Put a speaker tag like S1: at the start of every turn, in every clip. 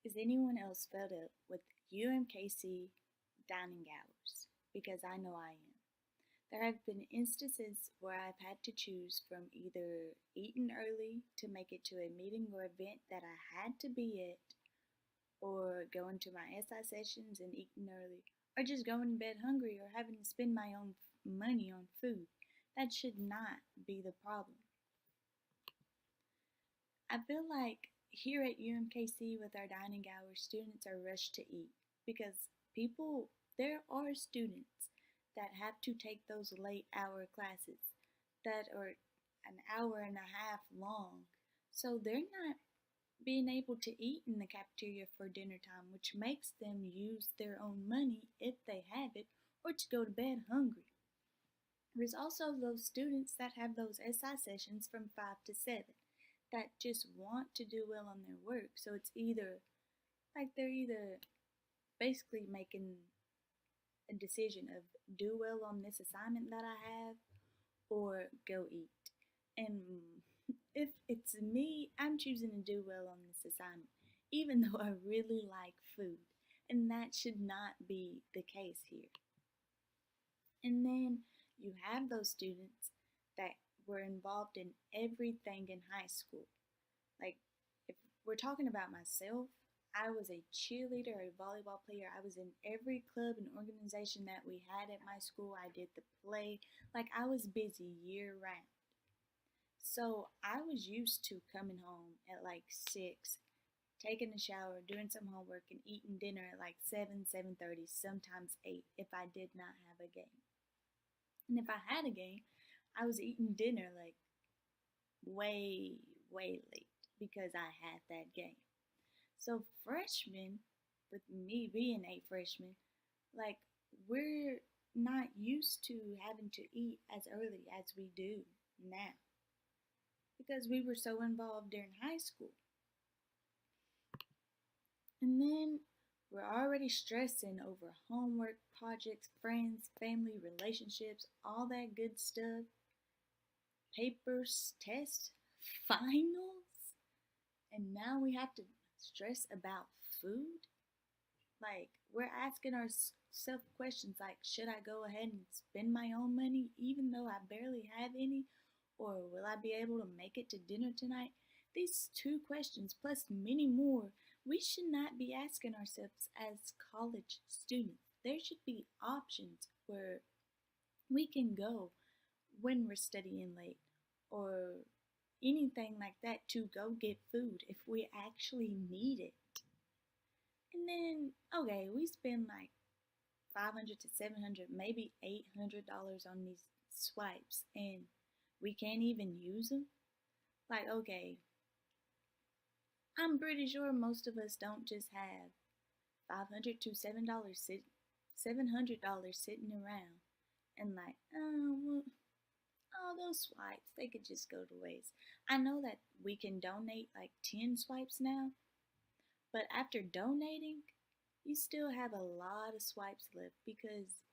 S1: Is anyone else fed up with UMKC dining hours? Because I know I am. There have been instances where I've had to choose from either eating early to make it to a meeting or event that I had to be at, or going to my SI sessions and eating early, or just going to bed hungry or having to spend my own money on food. That should not be the problem. I feel like here at UMKC with our dining hours, students are rushed to eat because there are students that have to take those late hour classes that are an hour and a half long. So they're not being able to eat in the cafeteria for dinner time, which makes them use their own money if they have it or to go to bed hungry. There's also those students that have those SI sessions from 5 to 7 that just want to do well on their work. So it's either they're either basically making a decision of do well on this assignment that I have or go eat. And if it's me, I'm choosing to do well on this assignment, even though I really like food. And that should not be the case here. And then you have those students that were involved in everything in high school. Like, if we're talking about myself, I was a cheerleader, a volleyball player. I was in every club and organization that we had at my school. I did the play. Like, I was busy year round. So I was used to coming home at like 6, taking a shower, doing some homework, and eating dinner at like 7, 7:30, sometimes 8 if I did not have a game. And if I had a game, I was eating dinner like way, way late because I had that game. So freshmen, with me being a freshman, like we're not used to having to eat as early as we do now because we were so involved during high school. And then we're already stressing over homework, projects, friends, family, relationships, all that good stuff, papers, tests, finals, and now we have to stress about food? Like, we're asking ourselves questions like, should I go ahead and spend my own money even though I barely have any? Or will I be able to make it to dinner tonight? These two questions, plus many more, we should not be asking ourselves as college students. There should be options where we can go when we're studying late or anything like that to go get food if we actually need it. And then, okay, we spend like 500 to 700, maybe $800 on these swipes and we can't even use them. Like, okay, I'm pretty sure most of us don't just have 500 to $700 sitting around and like, oh, well, all those swipes, they could just go to waste. I know that we can donate like 10 swipes now, but after donating, you still have a lot of swipes left because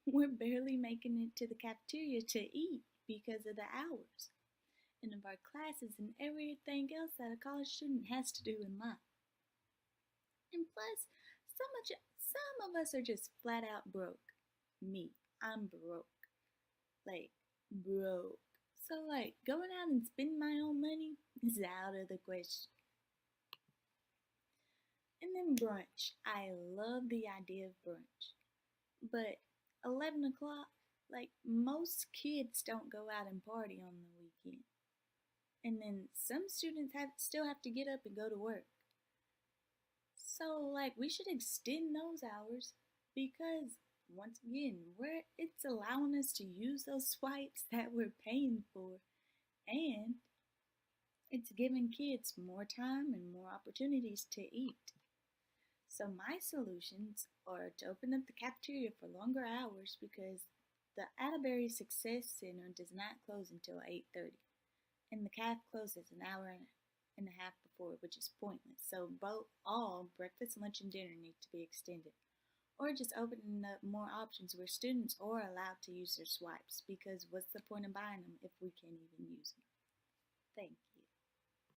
S1: we're barely making it to the cafeteria to eat because of the hours and of our classes and everything else that a college student has to do in life. And plus, some of us are just flat out broke. Me, I'm broke. Like, broke. So, like, going out and spending my own money is out of the question. And then brunch. I love the idea of brunch. But 11 o'clock, like, most kids don't go out and party on the weekend. And then some students still have to get up and go to work. So, like, we should extend those hours because, once again, it's allowing us to use those swipes that we're paying for, and it's giving kids more time and more opportunities to eat. So my solutions are to open up the cafeteria for longer hours because the Atterbury Success Center does not close until 8:30, and the caf closes an hour and a half before, which is pointless. So both all breakfast, lunch, and dinner need to be extended, or just opening up more options where students are allowed to use their swipes. Because what's the point of buying them if we can't even use them? Thank you.